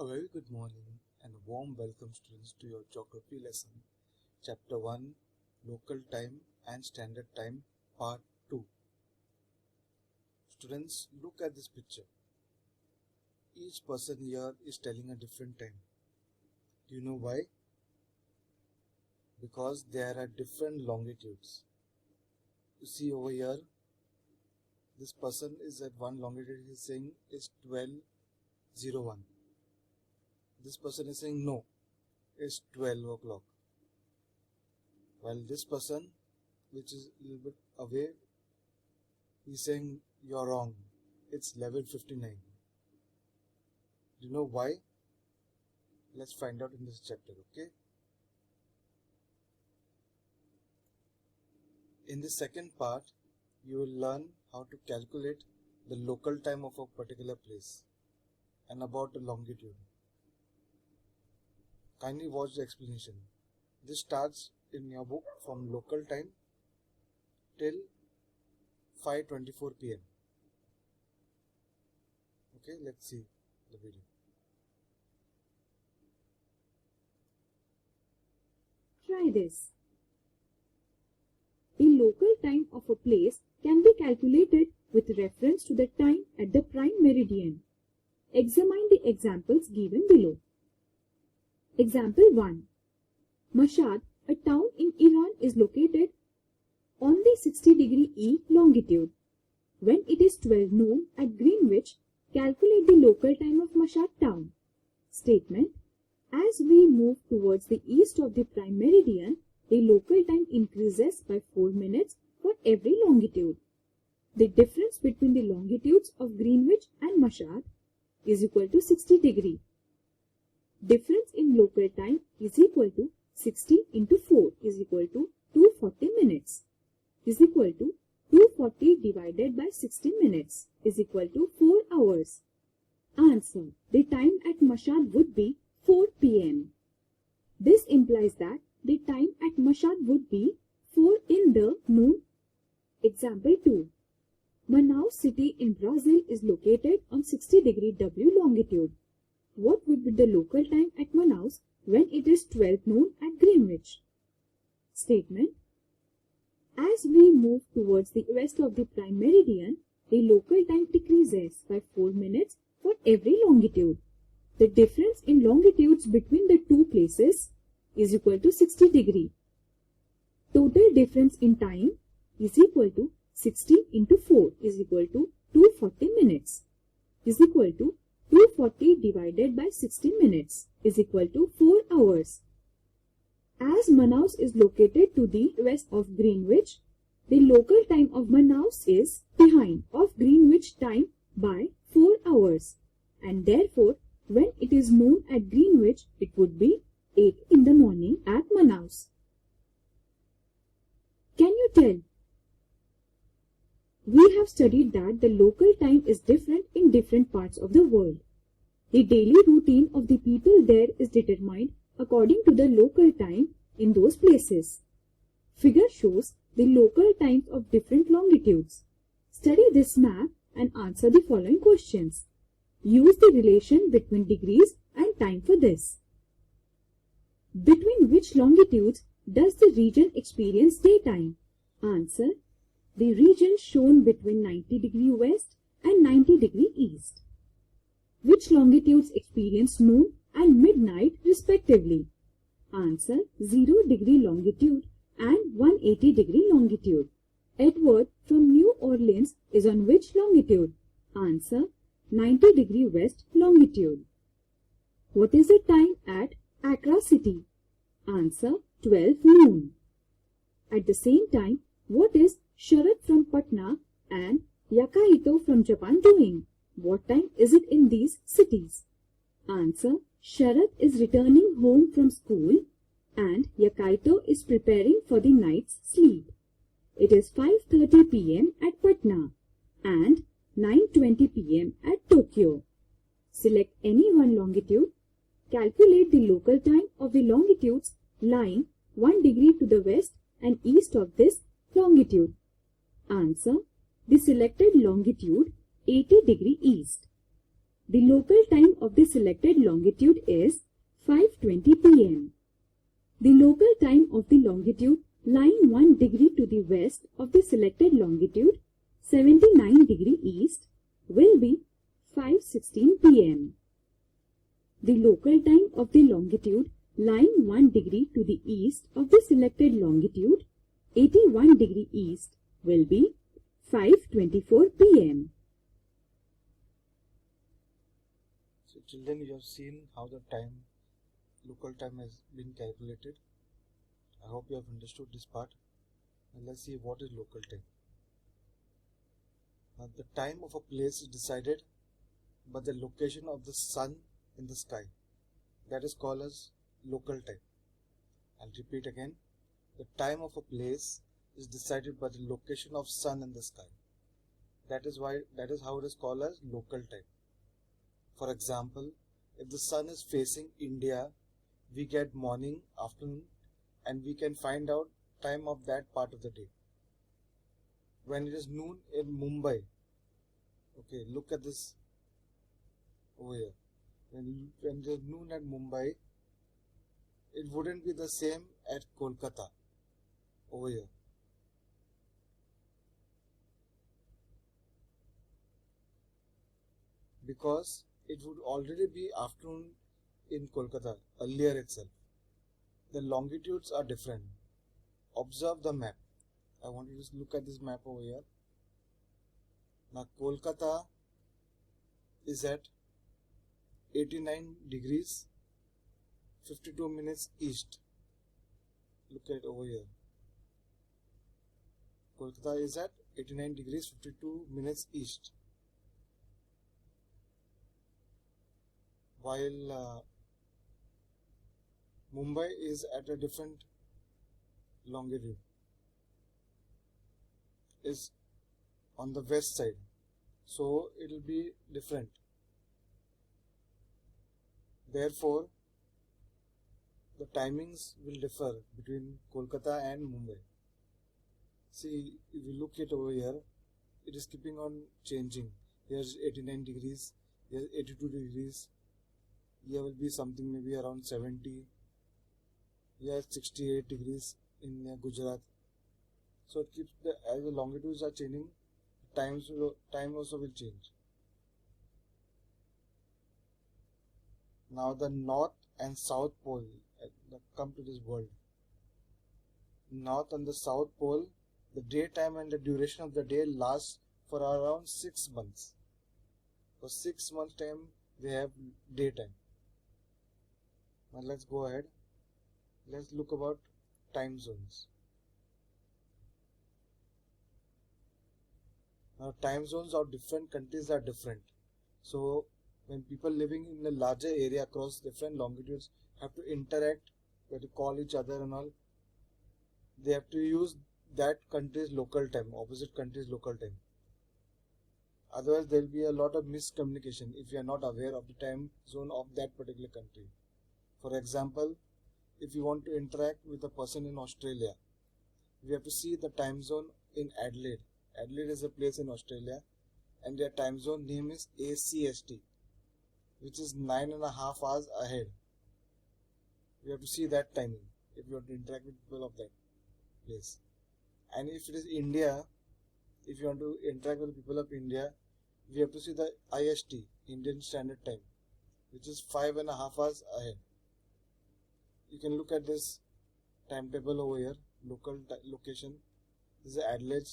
A very good morning and a warm welcome, students, to your geography lesson, chapter 1, local time and standard time, part 2. Students, look at this picture. Each person here is telling a different time. Do you know why? Because there are different longitudes. You see over here, this person is at one longitude, he is saying is 12:01. This person is saying no, it's 12 o'clock. While this person, which is a little bit away, he's saying you're wrong, it's 11:59. Do you know why? Let's find out in this chapter, okay? In the second part, you will learn how to calculate the local time of a particular place and about the longitude. Kindly watch the explanation. This starts in your book from local time till 5:24 p.m. Okay, let's see the video. Try this. A local time of a place can be calculated with reference to the time at the prime meridian. Examine the examples given below. Example 1. Mashhad, a town in Iran, is located on the 60° E longitude. When it is 12 noon at Greenwich, calculate the local time of Mashhad town. Statement: as we move towards the east of the prime meridian, the local time increases by 4 minutes for every longitude. The difference between the longitudes of Greenwich and Mashhad is equal to 60°. Difference in local time is equal to 60 into 4 is equal to 240 minutes is equal to 240 divided by 60 minutes is equal to 4 hours. Answer: the time at Mashhad would be 4 p.m. This implies that the time at Mashhad would be 4 in the noon. Example 2. Manaus city in Brazil is located on 60° W longitude. What would be the local time at Manaus when it is 12 noon at Greenwich? Statement: as we move towards the west of the prime meridian, the local time decreases by 4 minutes for every longitude. The difference in longitudes between the two places is equal to 60°. Total difference in time is equal to 60 into 4 is equal to 240 minutes is equal to 240 divided by 60 minutes is equal to 4 hours. As Manaus is located to the west of Greenwich, the local time of Manaus is behind of Greenwich time by 4 hours, and therefore when it is noon at Greenwich, it would be 8 in the morning at Manaus. Can you tell? We have studied that the local time is different in different parts of the world. The daily routine of the people there is determined according to the local time in those places. Figure shows the local times of different longitudes. Study this map and answer the following questions. Use the relation between degrees and time for this. Between which longitudes does the region experience daytime? Answer: the region shown between 90° west and 90° east. Which longitudes experience noon and midnight respectively? Answer: 0° longitude and 180° longitude. Edward from New Orleans is on which longitude? Answer: 90° west longitude. What is the time at Accra city? Answer: 12 noon. At the same time, what is Sharat from Patna and Yakahito from Japan doing? What time is it in these cities? Answer: Sharat is returning home from school and Yakahito is preparing for the night's sleep. It is 5:30 p.m. at Patna and 9:20 p.m. at Tokyo. Select any one longitude. Calculate the local time of the longitudes lying 1 degree to the west and east of this longitude. Answer: the selected longitude 80° east. The local time of the selected longitude is 5:20 p.m. The local time of the longitude lying 1 degree to the west of the selected longitude, 79 degree east, will be 5:16 p.m. The local time of the longitude lying 1 degree to the east of the selected longitude, 81 degree east, will be 5:24 p.m. So children, you have seen how the local time has been calculated. I hope you have understood this part. And let's see what is local time. Now, the time of a place is decided by the location of the sun in the sky. That is called as local time. I'll repeat again. The time of a place is decided by the location of sun in the sky. That is how it is called as local time. For example, if the sun is facing India, we get morning, afternoon, and we can find out time of that part of the day. When it is noon in Mumbai, okay, look at this over here. When it is noon at Mumbai, it wouldn't be the same at Kolkata over here. Because it would already be afternoon in Kolkata earlier itself. The longitudes are different. Observe the map. I want you to look at this map over here. Now Kolkata is at 89 degrees 52 minutes east. Look at over here. Kolkata is at 89 degrees 52 minutes east. While Mumbai is at a different longitude, is on the west side, so it will be different. Therefore, the timings will differ between Kolkata and Mumbai. See, if you look at over here, it is keeping on changing. Here's 89 degrees, here's 82 degrees. Here will be something maybe around 70. Here 68 degrees in Gujarat. So it keeps as the longitudes are changing, time also will change. Now the north and south pole come to this world. North and the south pole, the daytime and the duration of the day lasts for around 6 months. For 6 months time they have daytime. Now let's go ahead. Let's look about time zones. Now time zones of different countries are different. So when people living in a larger area across different longitudes have to interact, they have to call each other and all, they have to use that country's local time, opposite country's local time. Otherwise there will be a lot of miscommunication if you are not aware of the time zone of that particular country. For example, if you want to interact with a person in Australia, we have to see the time zone in Adelaide. Adelaide is a place in Australia and their time zone name is ACST, which is 9.5 hours ahead. We have to see that timing if you want to interact with people of that place. And if it is India, if you want to interact with people of India, we have to see the IST, Indian Standard Time, which is 5.5 hours ahead. You can look at this timetable over here, location. This is Adelaide,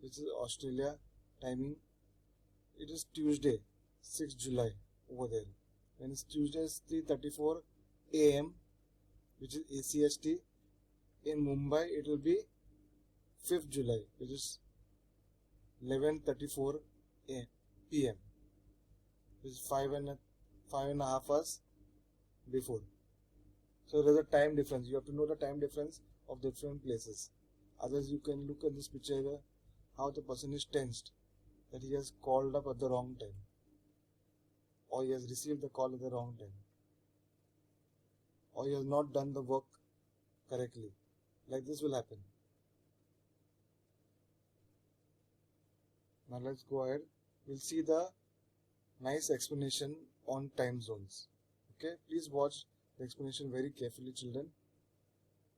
which is Australia timing. It is Tuesday, 6th July over there. When it's Tuesday, it's 3:34 AM, which is ACST. In Mumbai, it will be 5th July, which is 11:34 PM, which is 5.5 hours before. So there's a time difference. You have to know the time difference of different places. Otherwise, you can look at this picture here, how the person is tensed, that he has called up at the wrong time, or he has received the call at the wrong time, or he has not done the work correctly. Like this will happen. Now let's go ahead. We'll see the nice explanation on time zones. Okay, please watch the explanation very carefully, children.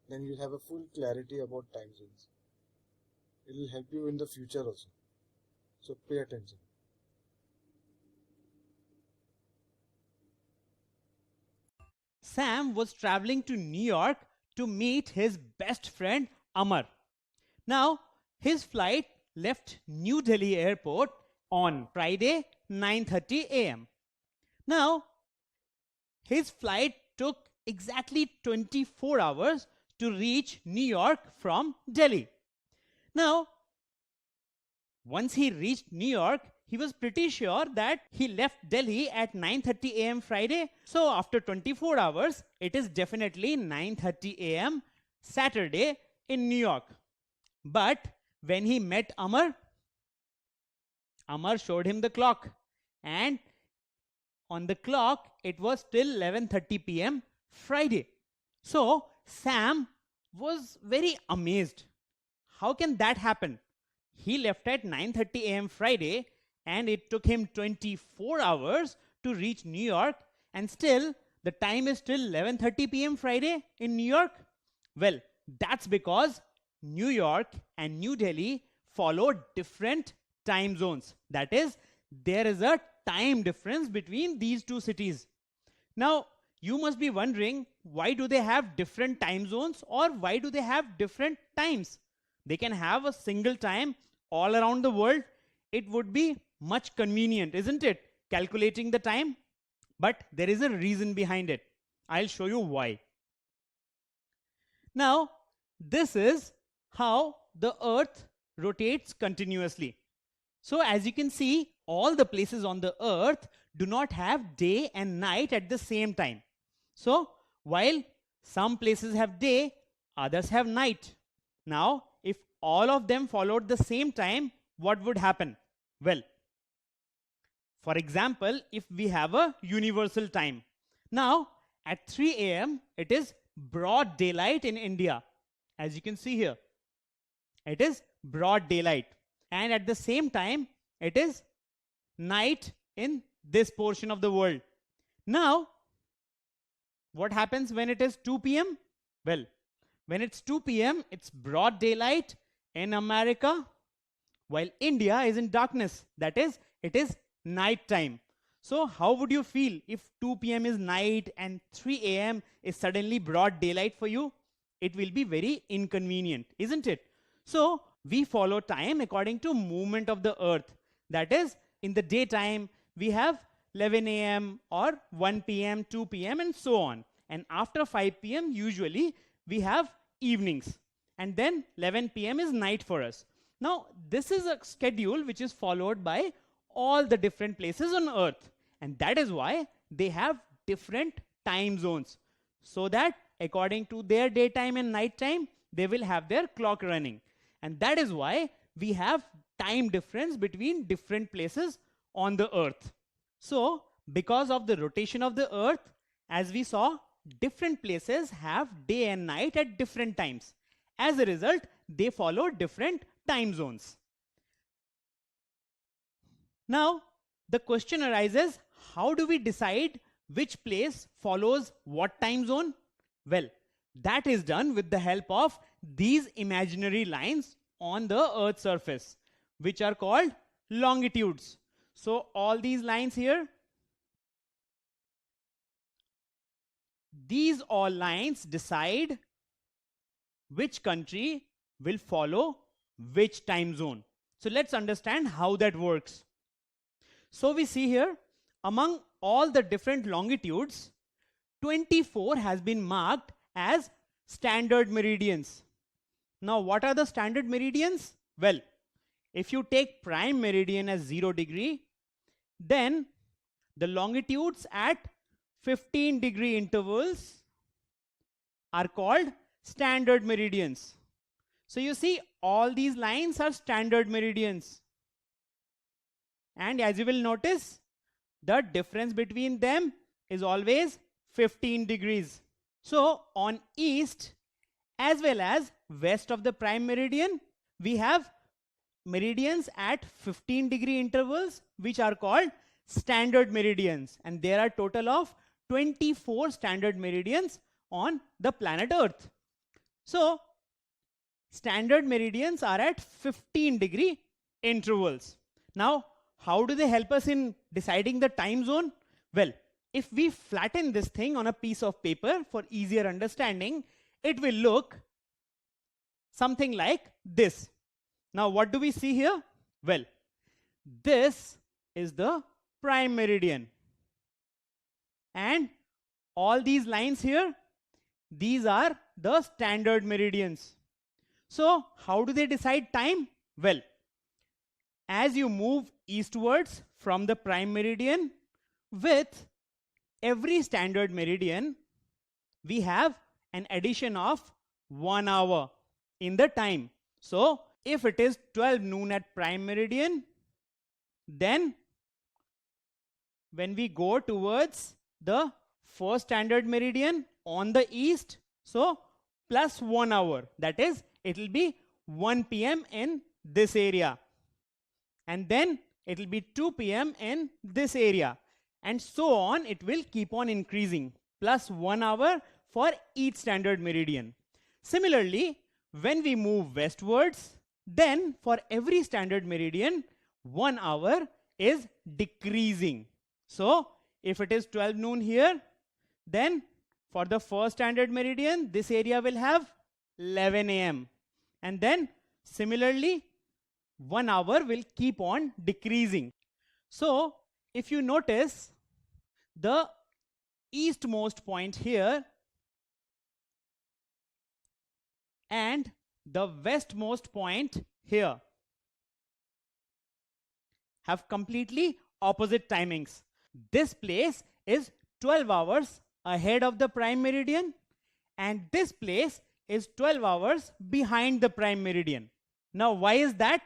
Then you'll have a full clarity about time zones. It will help you in the future also. So pay attention. Sam was traveling to New York to meet his best friend Amar. Now, his flight left New Delhi airport on Friday 9:30 a.m. Now, his flight took exactly 24 hours to reach New York from Delhi. Now, once he reached New York, he was pretty sure that he left Delhi at 9:30 a.m. Friday. So after 24 hours, it is definitely 9:30 a.m. Saturday in New York. But when he met Amar, Amar showed him the clock, and on the clock it was still 11:30 p.m. Friday. So Sam was very amazed. How can that happen? He left at 9:30 a.m. Friday and it took him 24 hours to reach New York, and still the time is still 11:30 p.m. Friday in New York. Well, that's because New York and New Delhi follow different time zones. That is, there is a time difference between these two cities. Now, you must be wondering, why do they have different time zones, or why do they have different times? They can have a single time all around the world. It would be much convenient, isn't it? Calculating the time. But there is a reason behind it. I'll show you why. Now, this is how the earth rotates continuously. So as you can see, all the places on the earth do not have day and night at the same time. So while some places have day, others have night. Now, if all of them followed the same time, what would happen? Well, for example, if we have a universal time. Now, at 3 a.m., it is broad daylight in India. As you can see here, it is broad daylight. And at the same time, it is night in this portion of the world. Now, what happens when it is 2 p.m.? Well, when it's 2 p.m., it's broad daylight in America, while India is in darkness. That is, it is night time. So how would you feel if 2 p.m. is night and 3 a.m. is suddenly broad daylight for you? It will be very inconvenient, isn't it? So we follow time according to movement of the earth. That is, in the daytime, we have 11 a.m. or 1 p.m., 2 p.m. and so on. And after 5 p.m., usually we have evenings. And then 11 p.m. is night for us. Now, this is a schedule which is followed by all the different places on earth. And that is why they have different time zones. So that according to their daytime and nighttime, they will have their clock running. And that is why we have time difference between different places on the earth. So, because of the rotation of the earth, as we saw, different places have day and night at different times. As a result, they follow different time zones. Now, the question arises, how do we decide which place follows what time zone? Well, that is done with the help of these imaginary lines on the Earth's surface, which are called longitudes. So all these lines here, these all lines decide which country will follow which time zone. So let's understand how that works. So we see here, among all the different longitudes, 24 has been marked as standard meridians. Now, what are the standard meridians? Well, if you take prime meridian as 0 degree, then the longitudes at 15 degree intervals are called standard meridians. So you see, all these lines are standard meridians. And as you will notice, the difference between them is always 15 degrees. So on east as well as west of the prime meridian, we have meridians at 15 degree intervals, which are called standard meridians, and there are total of 24 standard meridians on the planet Earth. So standard meridians are at 15-degree intervals. Now, how do they help us in deciding the time zone? Well, if we flatten this thing on a piece of paper for easier understanding, it will look something like this. Now, what do we see here? Well, this is the prime meridian. And all these lines here, these are the standard meridians. So, how do they decide time? Well, as you move eastwards from the prime meridian, with every standard meridian, we have an addition of 1 hour in the time. So, if it is 12 noon at prime meridian, then when we go towards the first standard meridian on the east, so plus 1 hour, that is, it will be 1 p.m. in this area, and then it will be 2 p.m. in this area, and so on. It will keep on increasing, plus 1 hour for each standard meridian. Similarly, when we move westwards, then for every standard meridian, 1 hour is decreasing. So if it is 12 noon here, then for the first standard meridian, this area will have 11 a.m. And then similarly, 1 hour will keep on decreasing. So if you notice, the eastmost point here and the westmost point here have completely opposite timings. This place is 12 hours ahead of the prime meridian, and this place is 12 hours behind the prime meridian. Now, why is that?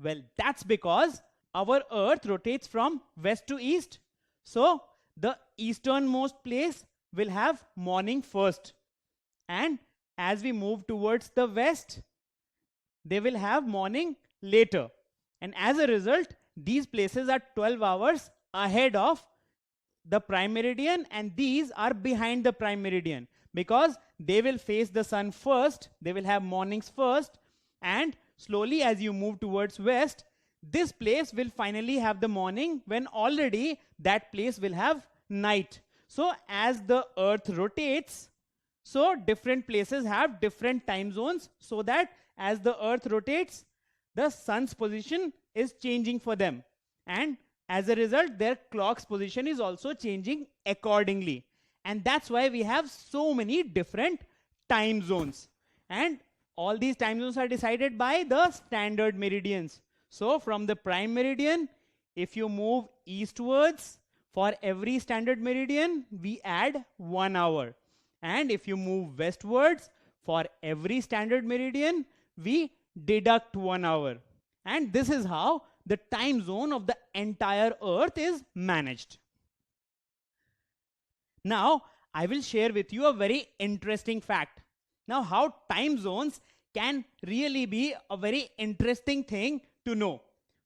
Well, that's because our Earth rotates from west to east. So the easternmost place will have morning first, and as we move towards the west, they will have morning later. And as a result, these places are 12 hours ahead of the prime meridian, and these are behind the prime meridian because they will face the sun first, they will have mornings first, and slowly as you move towards west, this place will finally have the morning when already that place will have night. So as the Earth rotates, so different places have different time zones, so that as the Earth rotates, the sun's position is changing for them, and as a result, their clock's position is also changing accordingly. And that's why we have so many different time zones. And all these time zones are decided by the standard meridians. So from the prime meridian, if you move eastwards, for every standard meridian, we add 1 hour. And if you move westwards, for every standard meridian, we deduct 1 hour. And this is how the time zone of the entire Earth is managed. Now, I will share with you a very interesting fact. Now, how time zones can really be a very interesting thing to know.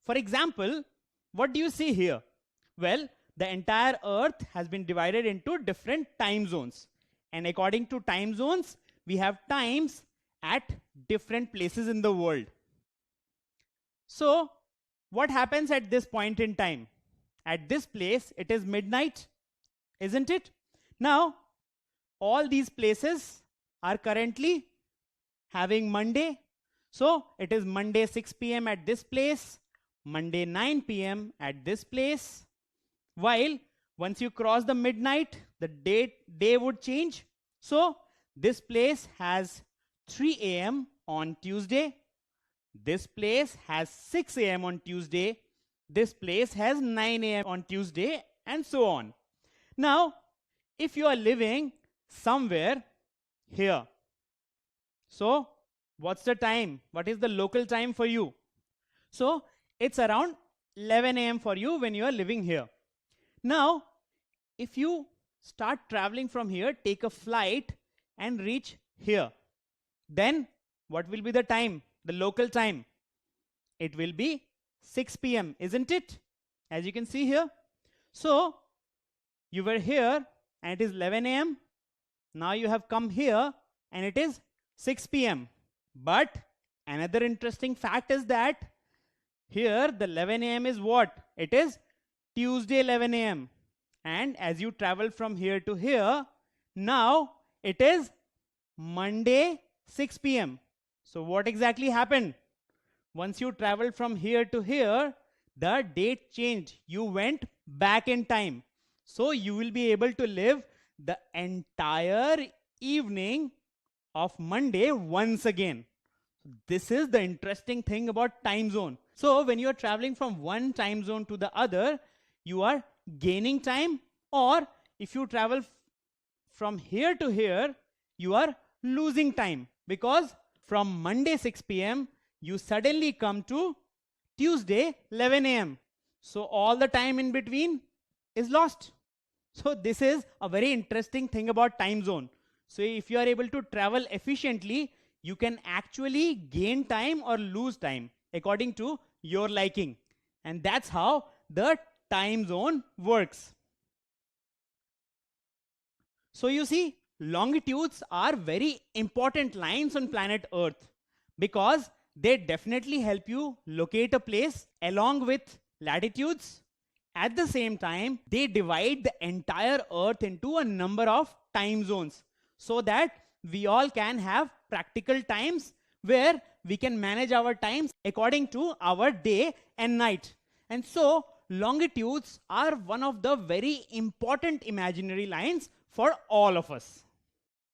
For example, what do you see here? Well, the entire Earth has been divided into different time zones. And according to time zones, we have times at different places in the world. So, what happens at this point in time? At this place, it is midnight, isn't it? Now, all these places are currently having Monday. So, it is Monday 6 p.m. at this place, Monday 9 p.m. at this place. While once you cross the midnight, the day would change. So, this place has 3 a.m. on Tuesday. This place has 6 a.m. on Tuesday. This place has 9 a.m. on Tuesday, and so on. Now, if you are living somewhere here, so what's the time? What is the local time for you? So, it's around 11 a.m. for you when you are living here. Now, if you start traveling from here, take a flight and reach here, then what will be the time? The local time? It will be 6 p.m., isn't it? As you can see here. So you were here and it is 11 a.m. Now you have come here and it is 6 p.m. But another interesting fact is that here the 11 a.m. is what? It is Tuesday 11 a.m. And as you travel from here to here, now it is Monday 6 p.m. So what exactly happened? Once you traveled from here to here, the date changed. You went back in time. So you will be able to live the entire evening of Monday once again. This is the interesting thing about time zone. So when you are traveling from one time zone to the other, you are gaining time, or if you travel from here to here, you are losing time, because from Monday 6 p.m. you suddenly come to Tuesday 11 a.m. So all the time in between is lost. So this is a very interesting thing about time zone. So if you are able to travel efficiently, you can actually gain time or lose time according to your liking. And that's how the time zone works. So you see, longitudes are very important lines on planet Earth because they definitely help you locate a place along with latitudes. At the same time, they divide the entire Earth into a number of time zones so that we all can have practical times where we can manage our times according to our day and night. And so longitudes are one of the very important imaginary lines for all of us.